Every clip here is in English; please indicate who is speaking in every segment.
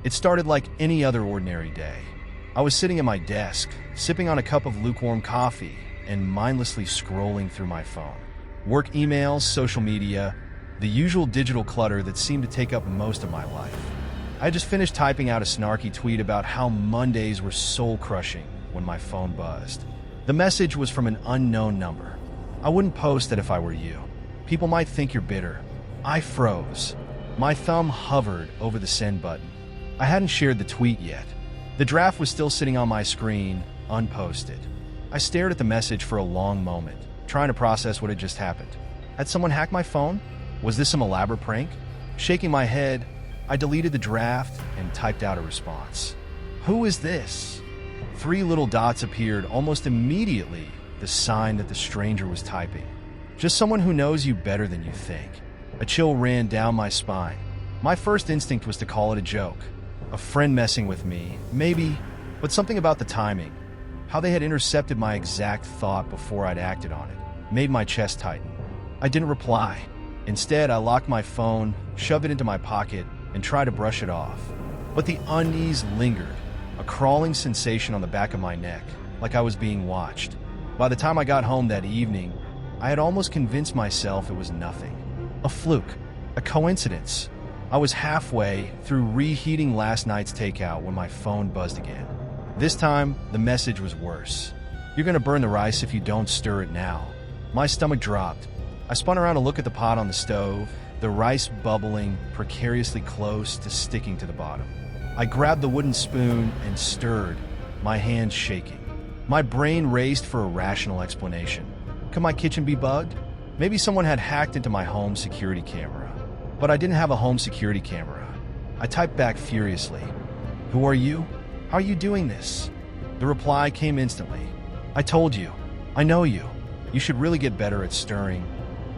Speaker 1: It started like any other ordinary day. I was sitting at my desk, sipping on a cup of lukewarm coffee, and mindlessly scrolling through my phone. Work emails, social media, the usual digital clutter that seemed to take up most of my life. I had just finished typing out a snarky tweet about how Mondays were soul-crushing when my phone buzzed. The message was from an unknown number. I wouldn't post it if I were you. People might think you're bitter. I froze. My thumb hovered over the send button. I hadn't shared the tweet yet. The draft was still sitting on my screen, unposted. I stared at the message for a long moment, trying to process what had just happened. Had someone hacked my phone? Was this some elaborate prank? Shaking my head, I deleted the draft and typed out a response. Who is this? 3 little dots appeared almost immediately, the sign that the stranger was typing. Just someone who knows you better than you think. A chill ran down my spine. My first instinct was to call it a joke. A friend messing with me, maybe, but something about the timing, how they had intercepted my exact thought before I'd acted on it, made my chest tighten. I didn't reply. Instead, I locked my phone, shoved it into my pocket, and tried to brush it off. But the unease lingered, a crawling sensation on the back of my neck, like I was being watched. By the time I got home that evening, I had almost convinced myself it was nothing. A fluke, a coincidence. I was halfway through reheating last night's takeout when my phone buzzed again. This time, the message was worse. You're gonna burn the rice if you don't stir it now. My stomach dropped. I spun around to look at the pot on the stove, the rice bubbling precariously close to sticking to the bottom. I grabbed the wooden spoon and stirred, my hands shaking. My brain raced for a rational explanation. Could my kitchen be bugged? Maybe someone had hacked into my home security camera. But I didn't have a home security camera. I typed back furiously. Who are you? How are you doing this? The reply came instantly. I told you. I know you. You should really get better at stirring.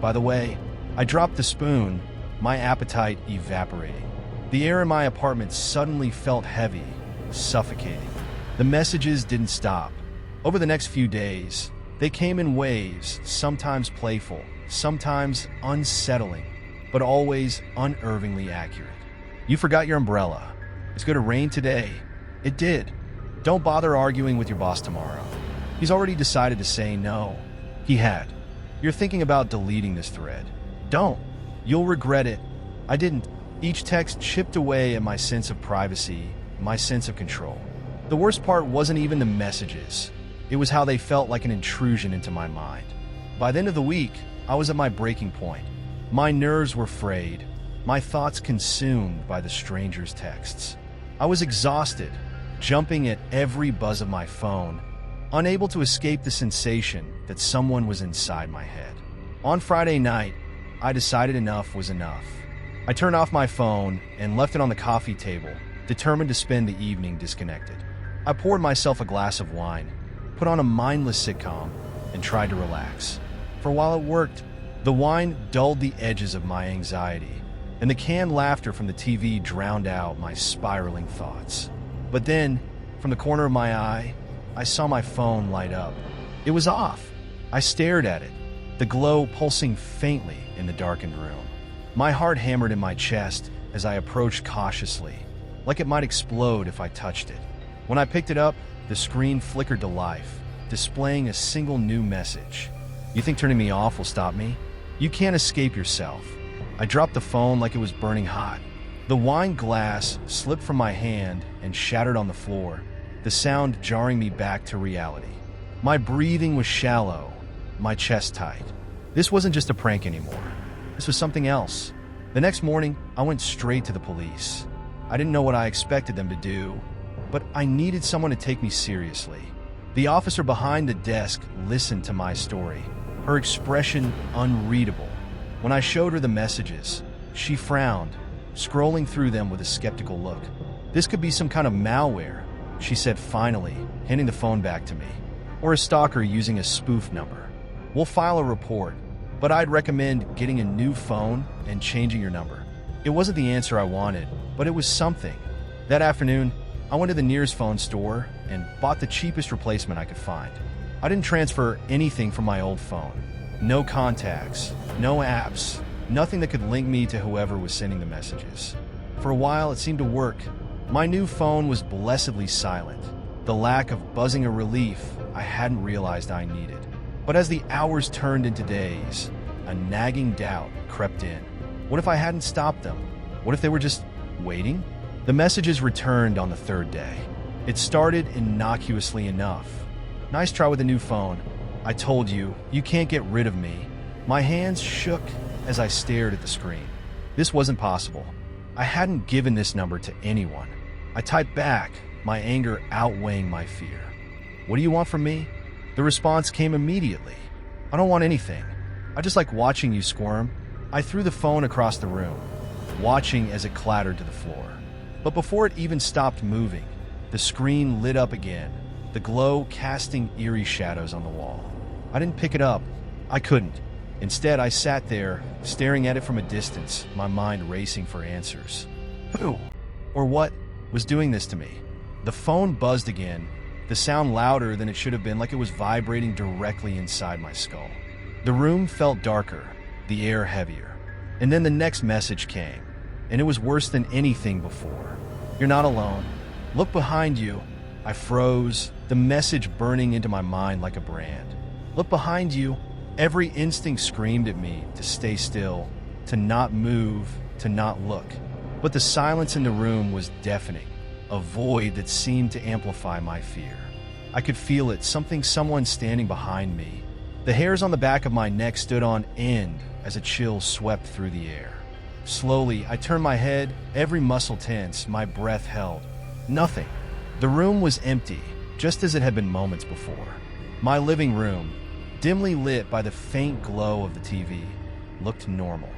Speaker 1: By the way, I dropped the spoon, my appetite evaporating. The air in my apartment suddenly felt heavy, suffocating. The messages didn't stop. Over the next few days, they came in waves, sometimes playful, sometimes unsettling, but always unnervingly accurate. You forgot your umbrella. It's going to rain today. It did. Don't bother arguing with your boss tomorrow. He's already decided to say no. He had. You're thinking about deleting this thread. Don't. You'll regret it. I didn't. Each text chipped away at my sense of privacy, my sense of control. The worst part wasn't even the messages. It was how they felt like an intrusion into my mind. By the end of the week, I was at my breaking point. My nerves were frayed, my thoughts consumed by the stranger's texts. I was exhausted, jumping at every buzz of my phone, unable to escape the sensation that someone was inside my head. On Friday night, I decided enough was enough. I turned off my phone and left it on the coffee table, determined to spend the evening disconnected. I poured myself a glass of wine, put on a mindless sitcom, and tried to relax. For while it worked, the wine dulled the edges of my anxiety, and the canned laughter from the TV drowned out my spiraling thoughts. But then, from the corner of my eye, I saw my phone light up. It was off. I stared at it, the glow pulsing faintly in the darkened room. My heart hammered in my chest as I approached cautiously, like it might explode if I touched it. When I picked it up, the screen flickered to life, displaying a single new message. You think turning me off will stop me? You can't escape yourself. I dropped the phone like it was burning hot. The wine glass slipped from my hand and shattered on the floor, the sound jarring me back to reality. My breathing was shallow, my chest tight. This wasn't just a prank anymore. This was something else. The next morning, I went straight to the police. I didn't know what I expected them to do, but I needed someone to take me seriously. The officer behind the desk listened to my story, her expression unreadable. When I showed her the messages, she frowned, scrolling through them with a skeptical look. This could be some kind of malware, she said finally, handing the phone back to me. Or a stalker using a spoof number. We'll file a report, but I'd recommend getting a new phone and changing your number. It wasn't the answer I wanted, but it was something. That afternoon, I went to the nearest phone store and bought the cheapest replacement I could find. I didn't transfer anything from my old phone. No contacts, no apps, Nothing that could link me to whoever was sending the messages. For a while, it seemed to work. My new phone was blessedly silent, the lack of buzzing a relief I hadn't realized I needed. But as the hours turned into days, a nagging doubt crept in. What if I hadn't stopped them? What if they were just waiting? The messages returned on the third day. It started innocuously enough. Nice try with a new phone. I told you, you can't get rid of me. My hands shook as I stared at the screen. This wasn't possible. I hadn't given this number to anyone. I typed back, my anger outweighing my fear. What do you want from me? The response came immediately. I don't want anything. I just like watching you squirm. I threw the phone across the room, watching as it clattered to the floor. But before it even stopped moving, the screen lit up again, the glow casting eerie shadows on the wall. I didn't pick it up. I couldn't. Instead, I sat there, staring at it from a distance, my mind racing for answers. Who, or what, was doing this to me? The phone buzzed again, the sound louder than it should have been, like it was vibrating directly inside my skull. The room felt darker, the air heavier. And then the next message came, and it was worse than anything before. You're not alone. Look behind you. I froze, the message burning into my mind like a brand. Look behind you. Every instinct screamed at me to stay still, to not move, to not look. But the silence in the room was deafening, a void that seemed to amplify my fear. I could feel it, someone standing behind me. The hairs on the back of my neck stood on end as a chill swept through the air. Slowly, I turned my head, every muscle tense, my breath held. Nothing. The room was empty, just as it had been moments before. My living room, dimly lit by the faint glow of the TV, looked normal.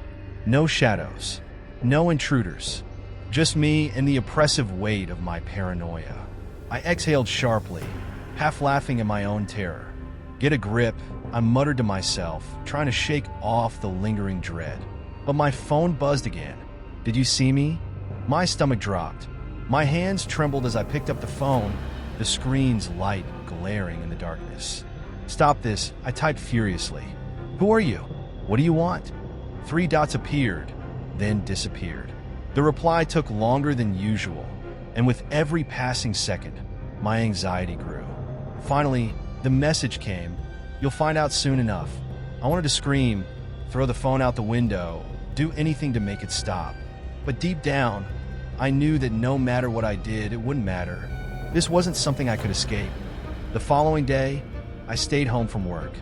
Speaker 1: No shadows, no intruders, just me and the oppressive weight of my paranoia. I exhaled sharply, half laughing at my own terror. Get a grip, I muttered to myself, trying to shake off the lingering dread. But my phone buzzed again. Did you see me? My stomach dropped. My hands trembled as I picked up the phone, the screen's light glaring in the darkness. Stop this, I typed furiously. Who are you? What do you want? 3 dots appeared, then disappeared. The reply took longer than usual, and with every passing second, my anxiety grew. Finally, the message came. You'll find out soon enough. I wanted to scream, throw the phone out the window, do anything to make it stop. But deep down, I knew that no matter what I did, it wouldn't matter. This wasn't something I could escape. The following day, I stayed home from work.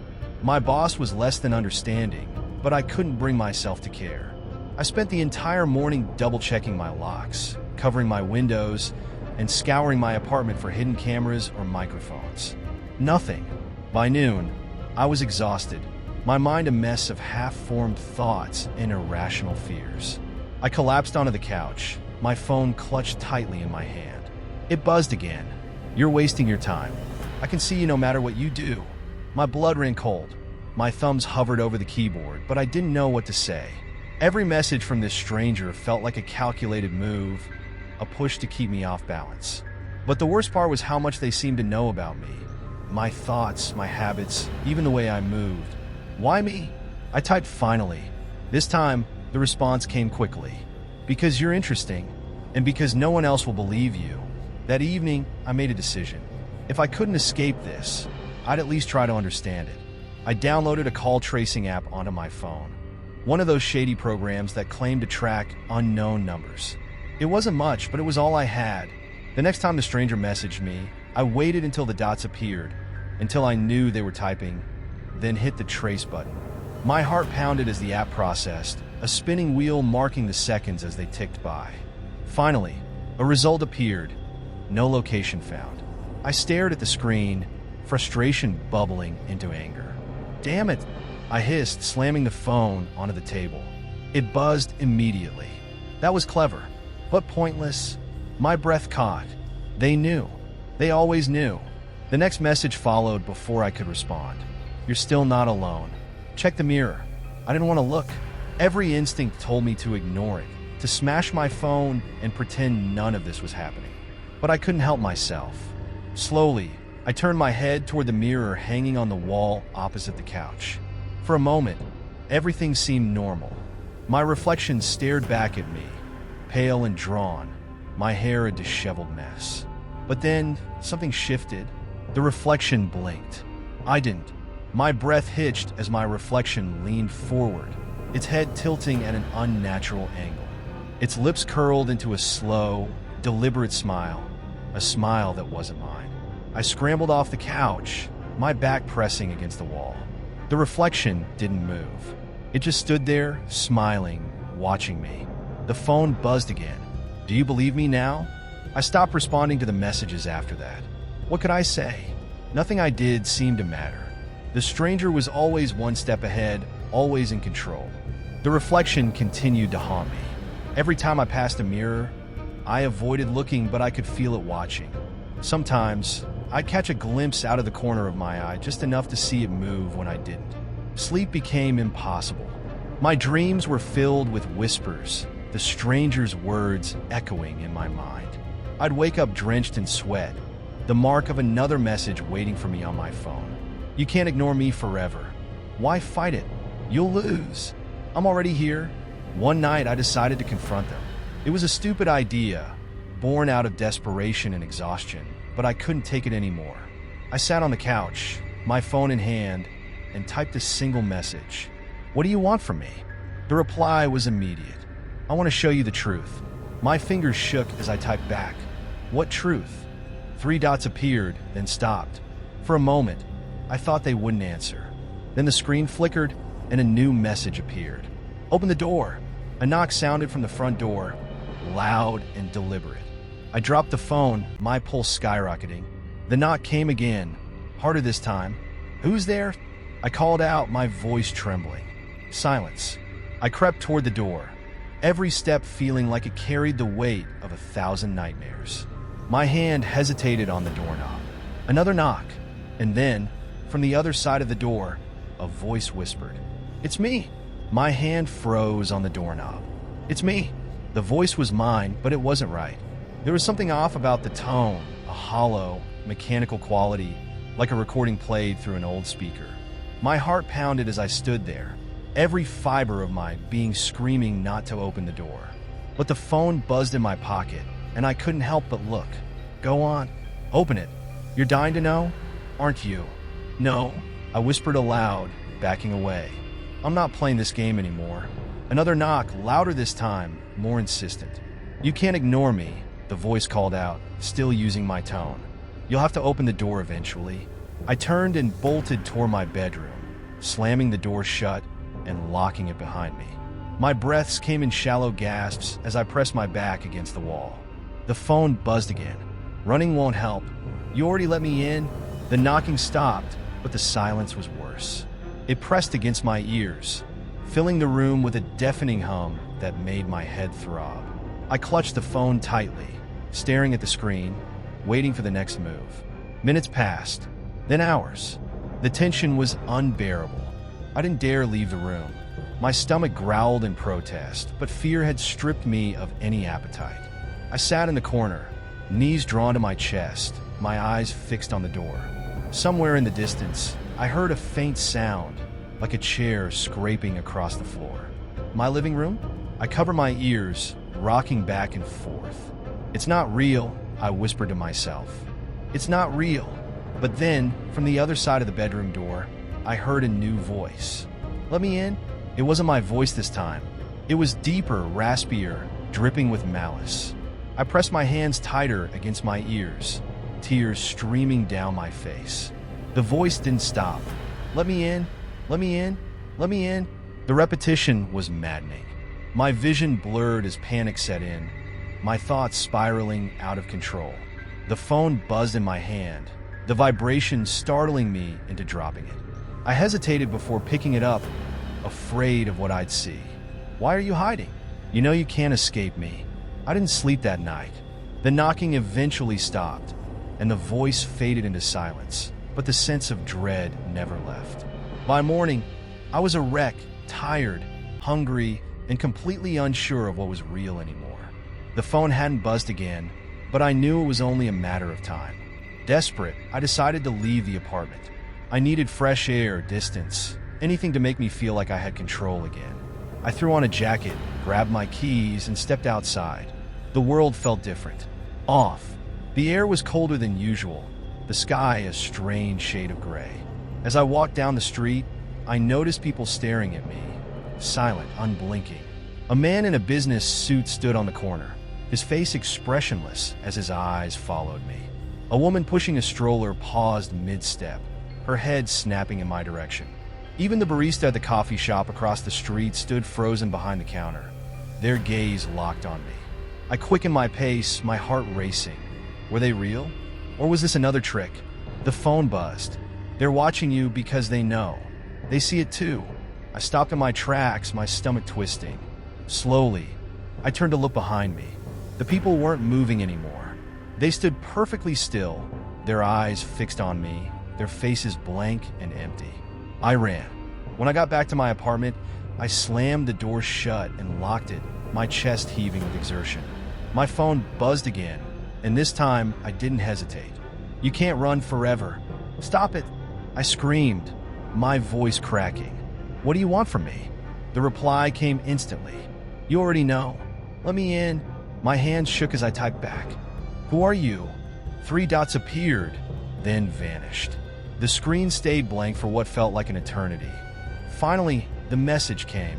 Speaker 1: My boss was less than understanding, but I couldn't bring myself to care. I spent the entire morning double-checking my locks, covering my windows, and scouring my apartment for hidden cameras or microphones. Nothing. By noon, I was exhausted, my mind a mess of half-formed thoughts and irrational fears. I collapsed onto the couch, my phone clutched tightly in my hand. It buzzed again. You're wasting your time. I can see you no matter what you do. My blood ran cold. My thumbs hovered over the keyboard, but I didn't know what to say. Every message from this stranger felt like a calculated move, a push to keep me off balance. But the worst part was how much they seemed to know about me. My thoughts, my habits, even the way I moved. Why me? I typed finally. This time, the response came quickly. Because you're interesting, and because no one else will believe you. That evening, I made a decision. If I couldn't escape this, I'd at least try to understand it. I downloaded a call tracing app onto my phone. One of those shady programs that claim to track unknown numbers. It wasn't much, but it was all I had. The next time the stranger messaged me, I waited until the dots appeared, until I knew they were typing, then hit the trace button. My heart pounded as the app processed, a spinning wheel marking the seconds as they ticked by. Finally, a result appeared. No location found. I stared at the screen, frustration bubbling into anger. Damn it, I hissed, slamming the phone onto the table. It buzzed immediately. That was clever, but pointless. My breath caught. They knew. They always knew. The next message followed before I could respond. You're still not alone. Check the mirror. I didn't want to look. Every instinct told me to ignore it, to smash my phone and pretend none of this was happening. But I couldn't help myself. Slowly, I turned my head toward the mirror hanging on the wall opposite the couch. For a moment, everything seemed normal. My reflection stared back at me, pale and drawn, my hair a disheveled mess. But then, something shifted. The reflection blinked. I didn't. My breath hitched as my reflection leaned forward, its head tilting at an unnatural angle. Its lips curled into a slow, deliberate smile, a smile that wasn't mine. I scrambled off the couch, my back pressing against the wall. The reflection didn't move. It just stood there, smiling, watching me. The phone buzzed again. Do you believe me now? I stopped responding to the messages after that. What could I say? Nothing I did seemed to matter. The stranger was always one step ahead, always in control. The reflection continued to haunt me. Every time I passed a mirror, I avoided looking, but I could feel it watching. Sometimes, I'd catch a glimpse out of the corner of my eye, just enough to see it move when I didn't. Sleep became impossible. My dreams were filled with whispers, the stranger's words echoing in my mind. I'd wake up drenched in sweat, the mark of another message waiting for me on my phone. You can't ignore me forever. Why fight it? You'll lose. I'm already here. One night I decided to confront them. It was a stupid idea, born out of desperation and exhaustion, but I couldn't take it anymore. I sat on the couch, my phone in hand, and typed a single message. What do you want from me? The reply was immediate. I want to show you the truth. My fingers shook as I typed back. What truth? 3 dots appeared, then stopped. For a moment, I thought they wouldn't answer. Then the screen flickered, and a new message appeared. Open the door. A knock sounded from the front door, loud and deliberate. I dropped the phone, my pulse skyrocketing. The knock came again, harder this time. Who's there? I called out, my voice trembling. Silence. I crept toward the door, every step feeling like it carried the weight of 1,000 nightmares. My hand hesitated on the doorknob. Another knock, and then, from the other side of the door, a voice whispered, "It's me." My hand froze on the doorknob. "It's me." The voice was mine, but it wasn't right. There was something off about the tone, a hollow, mechanical quality, like a recording played through an old speaker. My heart pounded as I stood there, every fiber of my being screaming not to open the door. But the phone buzzed in my pocket, and I couldn't help but look. "Go on. Open it. You're dying to know, aren't you?" "No," I whispered aloud, backing away. "I'm not playing this game anymore." Another knock, louder this time, more insistent. "You can't ignore me," the voice called out, still using my tone. "You'll have to open the door eventually." I turned and bolted toward my bedroom, slamming the door shut and locking it behind me. My breaths came in shallow gasps as I pressed my back against the wall. The phone buzzed again. Running won't help. "You already let me in." The knocking stopped, but the silence was worse. It pressed against my ears, filling the room with a deafening hum that made my head throb. I clutched the phone tightly, staring at the screen, waiting for the next move. Minutes passed, then hours. The tension was unbearable. I didn't dare leave the room. My stomach growled in protest, but fear had stripped me of any appetite. I sat in the corner, knees drawn to my chest, my eyes fixed on the door. Somewhere in the distance, I heard a faint sound, like a chair scraping across the floor. My living room? I covered my ears, rocking back and forth. "It's not real," I whispered to myself. "It's not real." But then, from the other side of the bedroom door, I heard a new voice. "Let me in." It wasn't my voice this time. It was deeper, raspier, dripping with malice. I pressed my hands tighter against my ears, tears streaming down my face. The voice didn't stop. "Let me in, let me in, let me in." The repetition was maddening. My vision blurred as panic set in, my thoughts spiraling out of control. The phone buzzed in my hand, the vibration startling me into dropping it. I hesitated before picking it up, afraid of what I'd see. "Why are you hiding? You know you can't escape me." I didn't sleep that night. The knocking eventually stopped, and the voice faded into silence, but the sense of dread never left. By morning, I was a wreck, tired, hungry, and completely unsure of what was real anymore. The phone hadn't buzzed again, but I knew it was only a matter of time. Desperate, I decided to leave the apartment. I needed fresh air, distance, anything to make me feel like I had control again. I threw on a jacket, grabbed my keys, and stepped outside. The world felt different. Off. The air was colder than usual, the sky a strange shade of gray. As I walked down the street, I noticed people staring at me, silent, unblinking. A man in a business suit stood on the corner, his face expressionless as his eyes followed me. A woman pushing a stroller paused mid-step, her head snapping in my direction. Even the barista at the coffee shop across the street stood frozen behind the counter, their gaze locked on me. I quickened my pace, my heart racing. Were they real? Or was this another trick? The phone buzzed. They're watching you because they know. They see it too. I stopped in my tracks, my stomach twisting. Slowly, I turned to look behind me. The people weren't moving anymore. They stood perfectly still, their eyes fixed on me, their faces blank and empty. I ran. When I got back to my apartment, I slammed the door shut and locked it, my chest heaving with exertion. My phone buzzed again, and this time I didn't hesitate. "You can't run forever. Stop it!" I screamed, my voice cracking. "What do you want from me?" The reply came instantly. "You already know. Let me in." My hands shook as I typed back. "Who are you?" 3 dots appeared, then vanished. The screen stayed blank for what felt like an eternity. Finally, the message came.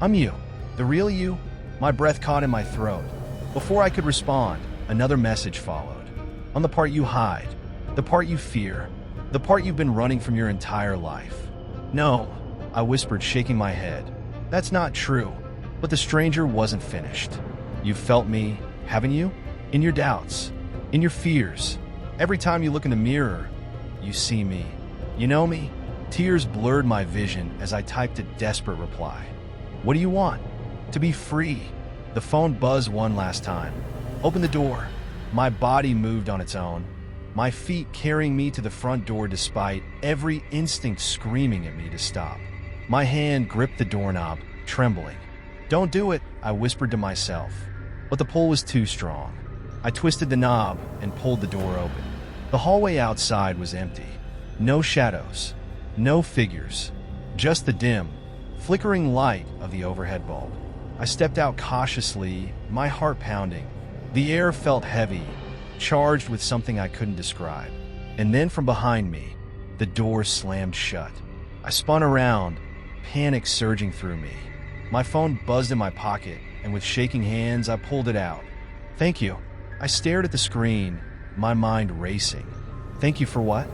Speaker 1: "I'm you. The real you?" My breath caught in my throat. Before I could respond, another message followed. "I'm the part you hide, the part you fear, the part you've been running from your entire life." "No," I whispered, shaking my head. "That's not true." But the stranger wasn't finished. "You've felt me, haven't you? In your doubts, in your fears. Every time you look in the mirror, you see me. You know me?" Tears blurred my vision as I typed a desperate reply. "What do you want?" "To be free." The phone buzzed one last time. "Open the door." My body moved on its own, my feet carrying me to the front door despite every instinct screaming at me to stop. My hand gripped the doorknob, trembling. "Don't do it," I whispered to myself. But the pull was too strong. I twisted the knob and pulled the door open. The hallway outside was empty. No shadows, no figures, just the dim, flickering light of the overhead bulb. I stepped out cautiously, my heart pounding. The air felt heavy, charged with something I couldn't describe. And then from behind me, the door slammed shut. I spun around, panic surging through me. My phone buzzed in my pocket, and with shaking hands, I pulled it out. "Thank you." I stared at the screen, my mind racing. "Thank you for what?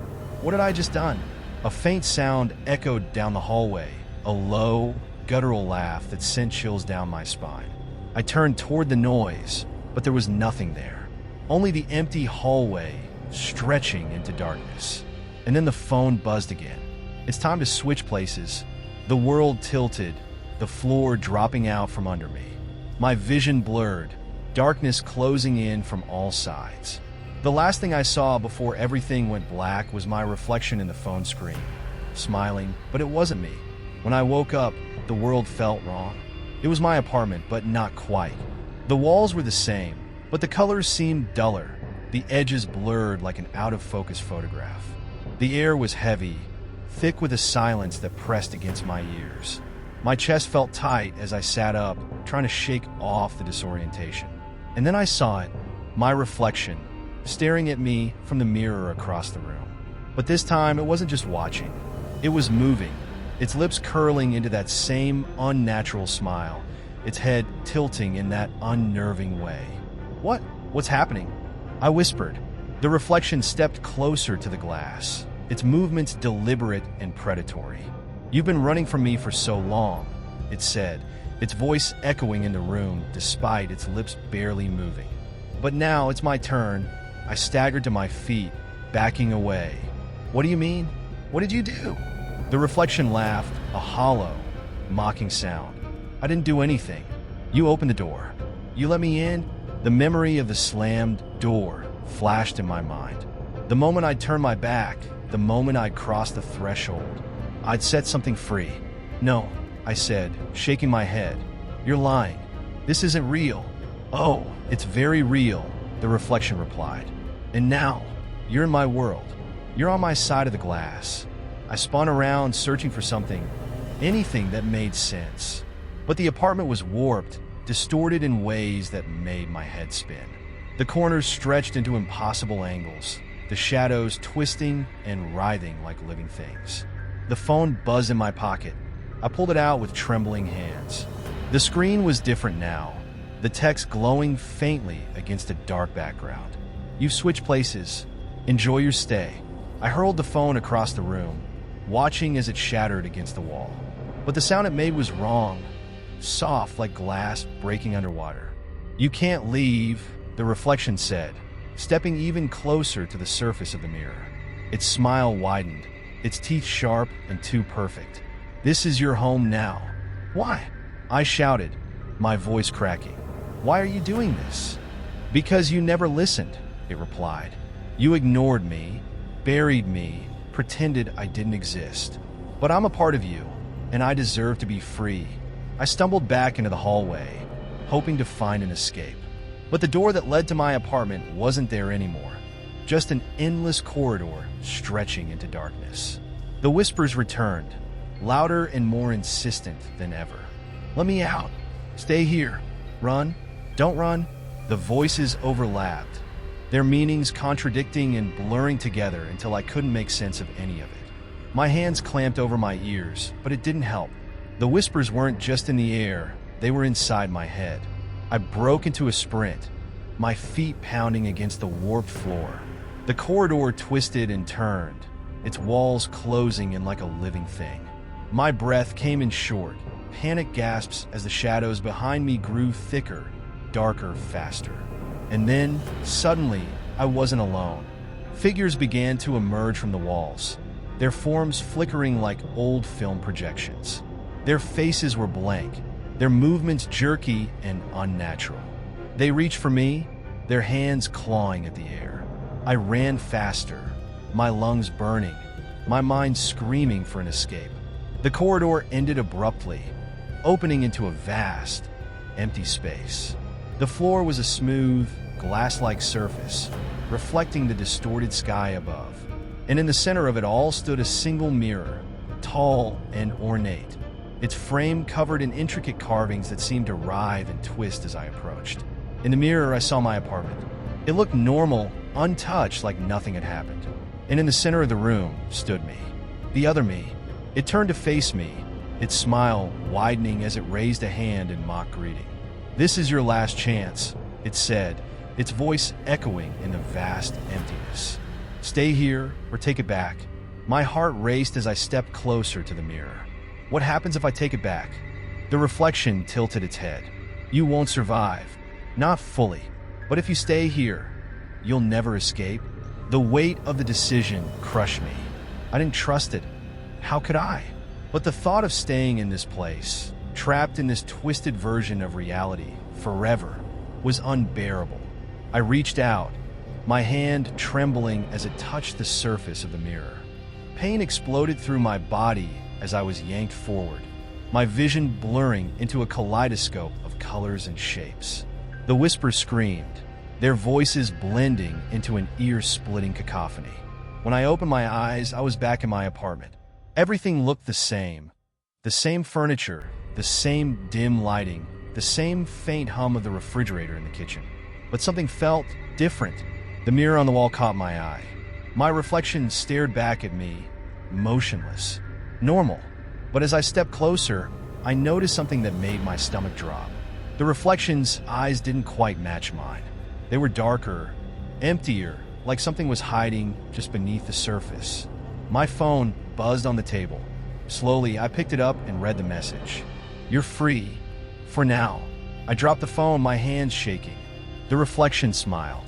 Speaker 1: What had I just done?" A faint sound echoed down the hallway, a low, guttural laugh that sent chills down my spine. I turned toward the noise, but there was nothing there. Only the empty hallway, stretching into darkness. And then the phone buzzed again. "It's time to switch places." The world tilted, the floor dropping out from under me. My vision blurred, darkness closing in from all sides. The last thing I saw before everything went black was my reflection in the phone screen, smiling, but it wasn't me. When I woke up, the world felt wrong. It was my apartment, but not quite. The walls were the same, but the colors seemed duller, the edges blurred like an out-of-focus photograph. The air was heavy, thick with a silence that pressed against my ears. My chest felt tight as I sat up, trying to shake off the disorientation. And then I saw it, my reflection, staring at me from the mirror across the room. But this time, it wasn't just watching. It was moving, its lips curling into that same unnatural smile, its head tilting in that unnerving way. What's happening?" I whispered. The reflection stepped closer to the glass, its movements deliberate and predatory. "You've been running from me for so long," it said, its voice echoing in the room despite its lips barely moving. "But now it's my turn." I staggered to my feet, backing away. "What do you mean? What did you do?" The reflection laughed, a hollow, mocking sound. "I didn't do anything. You opened the door. You let me in." The memory of the slammed door flashed in my mind. The moment I'd turned my back, the moment I'd crossed the threshold, I'd set something free. "No," I said, shaking my head. "You're lying. This isn't real." "Oh, it's very real," the reflection replied. "And now, you're in my world. You're on my side of the glass." I spun around, searching for something, anything that made sense. But the apartment was warped, distorted in ways that made my head spin. The corners stretched into impossible angles, the shadows twisting and writhing like living things. The phone buzzed in my pocket. I pulled it out with trembling hands. The screen was different now, the text glowing faintly against a dark background. "You've switched places. Enjoy your stay." I hurled the phone across the room, watching as it shattered against the wall. But the sound it made was wrong, soft like glass breaking underwater. "You can't leave," the reflection said, stepping even closer to the surface of the mirror. Its smile widened, its teeth sharp and too perfect. "This is your home now." "Why?" I shouted, my voice cracking. "Why are you doing this?" "Because you never listened," it replied. "You ignored me, buried me, pretended I didn't exist. But I'm a part of you, and I deserve to be free." I stumbled back into the hallway, hoping to find an escape. But the door that led to my apartment wasn't there anymore, just an endless corridor stretching into darkness. The whispers returned, louder and more insistent than ever. "Let me out. Stay here. Run. Don't run." The voices overlapped, their meanings contradicting and blurring together until I couldn't make sense of any of it. My hands clamped over my ears, but it didn't help. The whispers weren't just in the air, they were inside my head. I broke into a sprint, my feet pounding against the warped floor. The corridor twisted and turned, its walls closing in like a living thing. My breath came in short, panic gasps as the shadows behind me grew thicker, darker, faster. And then, suddenly, I wasn't alone. Figures began to emerge from the walls, their forms flickering like old film projections. Their faces were blank, their movements jerky and unnatural. They reached for me, their hands clawing at the air. I ran faster, my lungs burning, my mind screaming for an escape. The corridor ended abruptly, opening into a vast, empty space. The floor was a smooth, glass-like surface, reflecting the distorted sky above. And in the center of it all stood a single mirror, tall and ornate, its frame covered in intricate carvings that seemed to writhe and twist as I approached. In the mirror, I saw my apartment. It looked normal, untouched, like nothing had happened. And in the center of the room stood me, the other me. It turned to face me, its smile widening as it raised a hand in mock greeting. "This is your last chance," it said, its voice echoing in the vast emptiness. "Stay here or take it back." My heart raced as I stepped closer to the mirror. "What happens if I take it back?" The reflection tilted its head. "You won't survive. Not fully. But if you stay here, you'll never escape." The weight of the decision crushed me. I didn't trust it. How could I? But the thought of staying in this place, trapped in this twisted version of reality forever, was unbearable. I reached out, my hand trembling as it touched the surface of the mirror. Pain exploded through my body as I was yanked forward, my vision blurring into a kaleidoscope of colors and shapes. The whispers screamed, their voices blending into an ear-splitting cacophony. When I opened my eyes, I was back in my apartment. Everything looked the same furniture, the same dim lighting, the same faint hum of the refrigerator in the kitchen. But something felt different. The mirror on the wall caught my eye. My reflection stared back at me, motionless, normal. But as I stepped closer, I noticed something that made my stomach drop. The reflection's eyes didn't quite match mine. They were darker, emptier, like something was hiding just beneath the surface. My phone buzzed on the table. Slowly, I picked it up and read the message. "You're free. For now." I dropped the phone, my hands shaking. The reflection smiled.